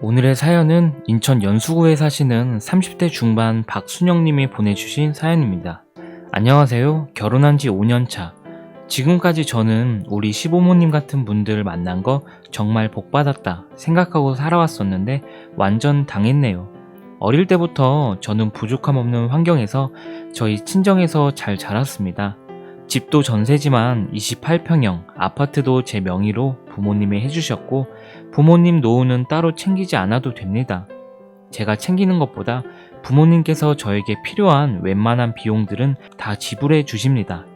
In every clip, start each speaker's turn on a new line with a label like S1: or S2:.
S1: 오늘의 사연은 인천 연수구에 사시는 30대 중반 박순영님이 보내주신 사연입니다. 안녕하세요. 결혼한 지 5년 차. 지금까지 저는 우리 시부모님 같은 분들 만난 거 정말 복받았다 생각하고 살아왔었는데 완전 당했네요. 어릴 때부터 저는 부족함 없는 환경에서 저희 친정에서 잘 자랐습니다. 집도 전세지만 28평형, 아파트도 제 명의로 부모님이 해주셨고 부모님 노후는 따로 챙기지 않아도 됩니다. 제가 챙기는 것보다 부모님께서 저에게 필요한 웬만한 비용들은 다 지불해 주십니다.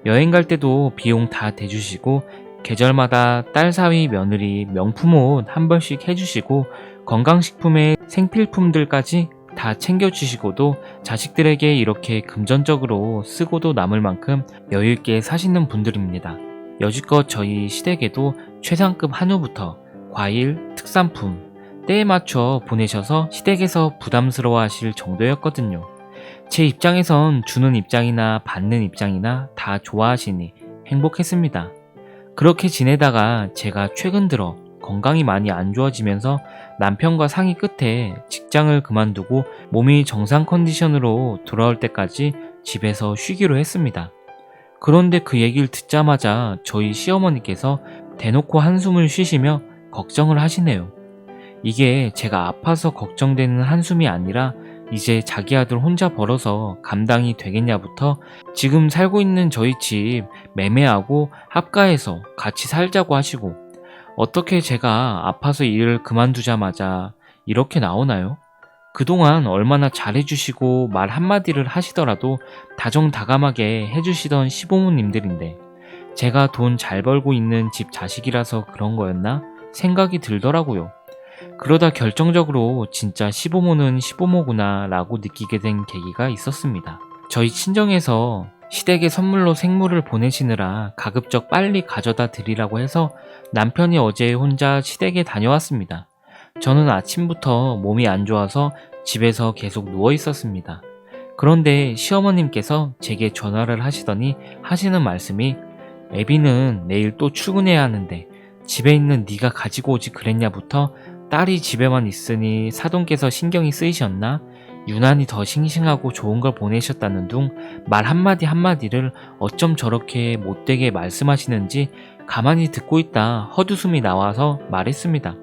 S1: 여행 갈 때도 비용 다 대주시고 계절마다 딸 사위 며느리 명품 옷 한 벌씩 해주시고 건강식품에 생필품들까지 다 챙겨주시고도 자식들에게 이렇게 금전적으로 쓰고도 남을 만큼 여유있게 사시는 분들입니다. 여지껏 저희 시댁에도 최상급 한우부터 과일, 특산품, 때에 맞춰 보내셔서 시댁에서 부담스러워 하실 정도였거든요. 제 입장에선 주는 입장이나 받는 입장이나 다 좋아하시니 행복했습니다. 그렇게 지내다가 제가 최근 들어 건강이 많이 안 좋아지면서 남편과 상의 끝에 직장을 그만두고 몸이 정상 컨디션으로 돌아올 때까지 집에서 쉬기로 했습니다. 그런데 그 얘기를 듣자마자 저희 시어머니께서 대놓고 한숨을 쉬시며 걱정을 하시네요. 이게 제가 아파서 걱정되는 한숨이 아니라 이제 자기 아들 혼자 벌어서 감당이 되겠냐부터 지금 살고 있는 저희 집 매매하고 합가해서 같이 살자고 하시고 어떻게 제가 아파서 일을 그만두자마자 이렇게 나오나요? 그동안 얼마나 잘해주시고 말 한마디를 하시더라도 다정다감하게 해주시던 시부모님들인데 제가 돈 잘 벌고 있는 집 자식이라서 그런 거였나 생각이 들더라고요. 그러다 결정적으로 진짜 시부모는 시부모구나 라고 느끼게 된 계기가 있었습니다. 저희 친정에서 시댁에 선물로 생물을 보내시느라 가급적 빨리 가져다 드리라고 해서 남편이 어제 혼자 시댁에 다녀왔습니다. 저는 아침부터 몸이 안 좋아서 집에서 계속 누워 있었습니다. 그런데 시어머님께서 제게 전화를 하시더니 하시는 말씀이 애비는 내일 또 출근해야 하는데 집에 있는 네가 가지고 오지 그랬냐부터 딸이 집에만 있으니 사돈께서 신경이 쓰이셨나? 유난히 더 싱싱하고 좋은 걸 보내셨다는 둥 말 한마디 한마디를 어쩜 저렇게 못되게 말씀하시는지 가만히 듣고 있다 헛웃음이 나와서 말했습니다.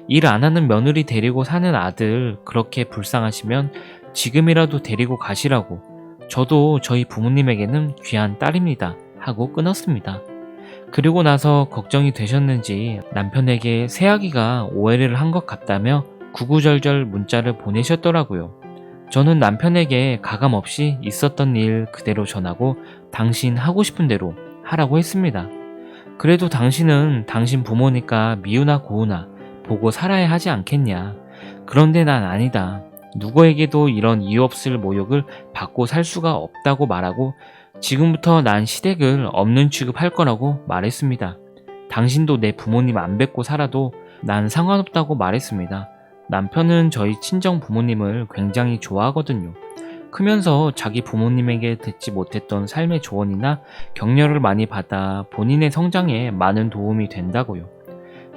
S1: 일 안 하는 며느리 데리고 사는 아들 그렇게 불쌍하시면 지금이라도 데리고 가시라고. 저도 저희 부모님에게는 귀한 딸입니다 하고 끊었습니다. 그리고 나서 걱정이 되셨는지 남편에게 새아기가 오해를 한 것 같다며 구구절절 문자를 보내셨더라고요. 저는 남편에게 가감없이 있었던 일 그대로 전하고 당신 하고 싶은 대로 하라고 했습니다. 그래도 당신은 당신 부모니까 미우나 고우나 보고 살아야 하지 않겠냐. 그런데 난 아니다. 누구에게도 이런 이유 없을 모욕을 받고 살 수가 없다고 말하고 지금부터 난 시댁을 없는 취급할 거라고 말했습니다. 당신도 내 부모님 안 뵙고 살아도 난 상관없다고 말했습니다. 남편은 저희 친정 부모님을 굉장히 좋아하거든요. 크면서 자기 부모님에게 듣지 못했던 삶의 조언이나 격려를 많이 받아 본인의 성장에 많은 도움이 된다고요.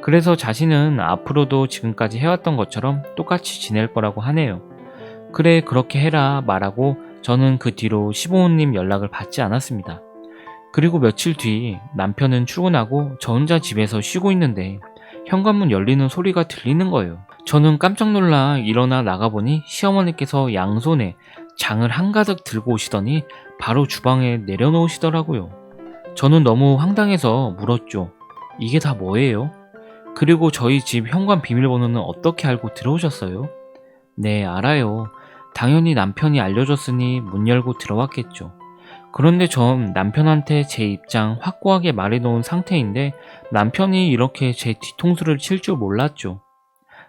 S1: 그래서 자신은 앞으로도 지금까지 해왔던 것처럼 똑같이 지낼 거라고 하네요. 그래 그렇게 해라 말하고 저는 그 뒤로 시부모님 연락을 받지 않았습니다. 그리고 며칠 뒤 남편은 출근하고 저 혼자 집에서 쉬고 있는데 현관문 열리는 소리가 들리는 거예요. 저는 깜짝 놀라 일어나 나가보니 시어머니께서 양손에 장을 한가득 들고 오시더니 바로 주방에 내려놓으시더라고요. 저는 너무 황당해서 물었죠. 이게 다 뭐예요? 그리고 저희 집 현관 비밀번호는 어떻게 알고 들어오셨어요? 네, 알아요. 당연히 남편이 알려줬으니 문 열고 들어왔겠죠. 그런데 전 남편한테 제 입장 확고하게 말해놓은 상태인데 남편이 이렇게 제 뒤통수를 칠 줄 몰랐죠.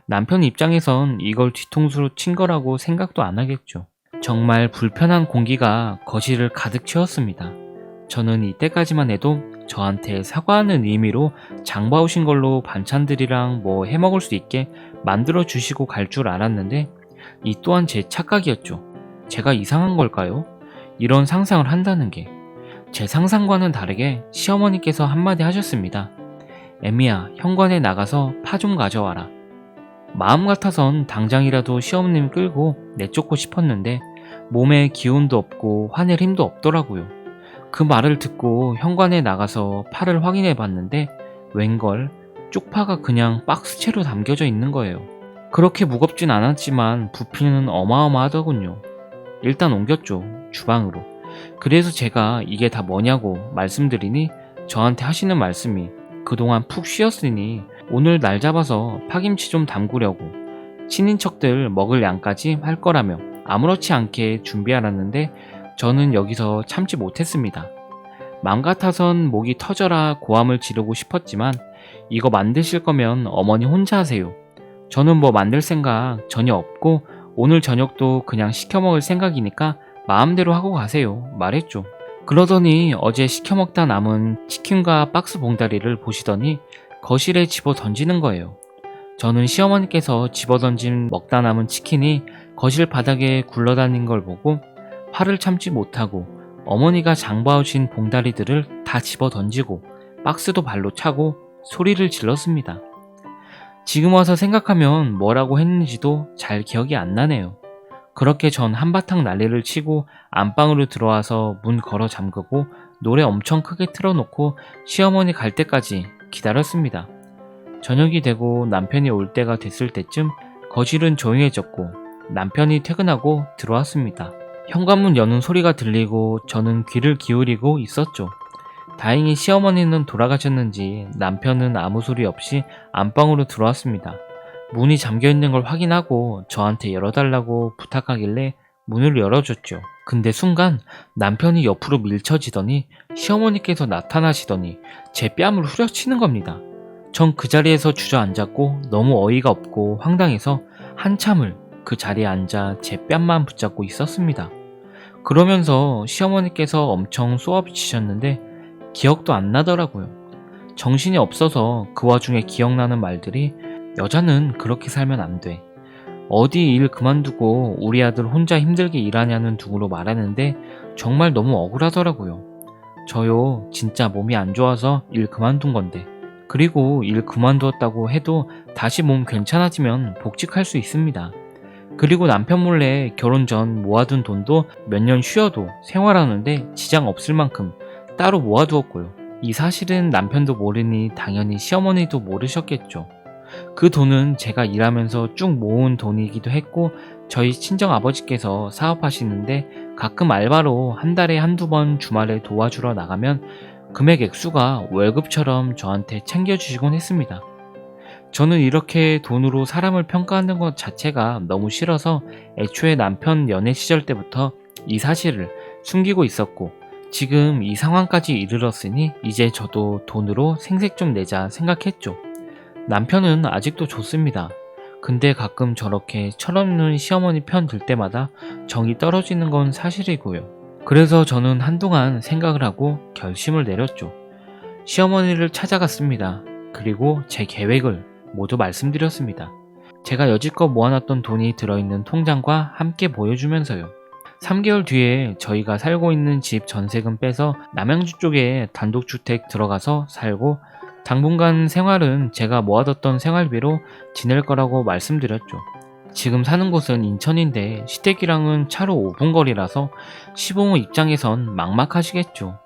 S1: 남편 입장에선 이걸 뒤통수로 친 거라고 생각도 안 하겠죠. 정말 불편한 공기가 거실을 가득 채웠습니다. 저는 이때까지만 해도 저한테 사과하는 의미로 장봐오신 걸로 반찬들이랑 뭐 해먹을 수 있게 만들어 주시고 갈 줄 알았는데 이 또한 제 착각이었죠. 제가 이상한 걸까요? 이런 상상을 한다는 게. 제 상상과는 다르게 시어머니께서 한마디 하셨습니다. 애미야, 현관에 나가서 파 좀 가져와라. 마음 같아선 당장이라도 시어머님 끌고 내쫓고 싶었는데 몸에 기운도 없고 화낼 힘도 없더라고요. 그 말을 듣고 현관에 나가서 팔을 확인해 봤는데 웬걸 쪽파가 그냥 박스채로 담겨져 있는 거예요. 그렇게 무겁진 않았지만 부피는 어마어마하더군요. 일단 옮겼죠, 주방으로. 그래서 제가 이게 다 뭐냐고 말씀드리니 저한테 하시는 말씀이 그동안 푹 쉬었으니 오늘 날 잡아서 파김치 좀 담그려고 친인척들 먹을 양까지 할 거라며 아무렇지 않게 준비하라는데 저는 여기서 참지 못했습니다. 맘 같아선 목이 터져라 고함을 지르고 싶었지만 이거 만드실 거면 어머니 혼자 하세요. 저는 뭐 만들 생각 전혀 없고 오늘 저녁도 그냥 시켜 먹을 생각이니까 마음대로 하고 가세요. 말했죠. 그러더니 어제 시켜 먹다 남은 치킨과 박스 봉다리를 보시더니 거실에 집어 던지는 거예요. 저는 시어머니께서 집어 던진 먹다 남은 치킨이 거실 바닥에 굴러다닌 걸 보고 화를 참지 못하고 어머니가 장봐오신 봉다리들을 다 집어 던지고 박스도 발로 차고 소리를 질렀습니다. 지금 와서 생각하면 뭐라고 했는지도 잘 기억이 안 나네요. 그렇게 전 한바탕 난리를 치고 안방으로 들어와서 문 걸어 잠그고 노래 엄청 크게 틀어놓고 시어머니 갈 때까지 기다렸습니다. 저녁이 되고 남편이 올 때가 됐을 때쯤 거실은 조용해졌고 남편이 퇴근하고 들어왔습니다. 현관문 여는 소리가 들리고 저는 귀를 기울이고 있었죠. 다행히 시어머니는 돌아가셨는지 남편은 아무 소리 없이 안방으로 들어왔습니다. 문이 잠겨있는 걸 확인하고 저한테 열어달라고 부탁하길래 문을 열어줬죠. 근데 순간 남편이 옆으로 밀쳐지더니 시어머니께서 나타나시더니 제 뺨을 후려치는 겁니다. 전 그 자리에서 주저앉았고 너무 어이가 없고 황당해서 한참을 그 자리에 앉아 제 뺨만 붙잡고 있었습니다. 그러면서 시어머니께서 엄청 쏘아비치셨는데 기억도 안 나더라고요. 정신이 없어서 그 와중에 기억나는 말들이 여자는 그렇게 살면 안 돼. 어디 일 그만두고 우리 아들 혼자 힘들게 일하냐는 둥으로 말하는데 정말 너무 억울하더라고요. 저요 진짜 몸이 안 좋아서 일 그만둔 건데 그리고 일 그만두었다고 해도 다시 몸 괜찮아지면 복직할 수 있습니다. 그리고 남편 몰래 결혼 전 모아둔 돈도 몇 년 쉬어도 생활하는데 지장 없을 만큼 따로 모아두었고요. 이 사실은 남편도 모르니 당연히 시어머니도 모르셨겠죠. 그 돈은 제가 일하면서 쭉 모은 돈이기도 했고 저희 친정아버지께서 사업하시는데 가끔 알바로 한 달에 한두 번 주말에 도와주러 나가면 금액 액수가 월급처럼 저한테 챙겨주시곤 했습니다. 저는 이렇게 돈으로 사람을 평가하는 것 자체가 너무 싫어서 애초에 남편 연애 시절 때부터 이 사실을 숨기고 있었고 지금 이 상황까지 이르렀으니 이제 저도 돈으로 생색 좀 내자 생각했죠. 남편은 아직도 좋습니다. 근데 가끔 저렇게 철없는 시어머니 편 들 때마다 정이 떨어지는 건 사실이고요. 그래서 저는 한동안 생각을 하고 결심을 내렸죠. 시어머니를 찾아갔습니다. 그리고 제 계획을 모두 말씀드렸습니다. 제가 여지껏 모아놨던 돈이 들어있는 통장과 함께 보여주면서요. 3개월 뒤에 저희가 살고 있는 집 전세금 빼서 남양주 쪽에 단독주택 들어가서 살고 당분간 생활은 제가 모아뒀던 생활비로 지낼 거라고 말씀드렸죠. 지금 사는 곳은 인천인데 시댁이랑은 차로 5분 거리라서 시부모 입장에선 막막하시겠죠.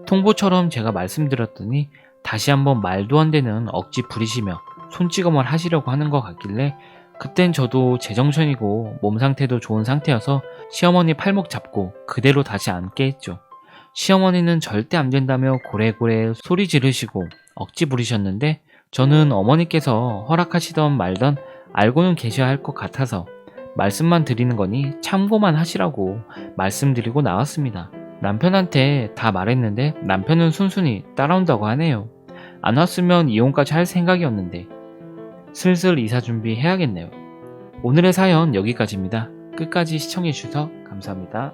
S1: 통보처럼 제가 말씀드렸더니 다시 한번 말도 안 되는 억지 부리시며 손찌검을 하시려고 하는 것 같길래 그땐 저도 제정신이고 몸 상태도 좋은 상태여서 시어머니 팔목 잡고 그대로 다시 앉게 했죠. 시어머니는 절대 안 된다며 고래고래 소리 지르시고 억지 부리셨는데 저는 어머니께서 허락하시던 말던 알고는 계셔야 할 것 같아서 말씀만 드리는 거니 참고만 하시라고 말씀드리고 나왔습니다. 남편한테 다 말했는데 남편은 순순히 따라온다고 하네요. 안 왔으면 이혼까지 할 생각이었는데 슬슬 이사 준비해야겠네요. 오늘의 사연 여기까지입니다. 끝까지 시청해주셔서 감사합니다.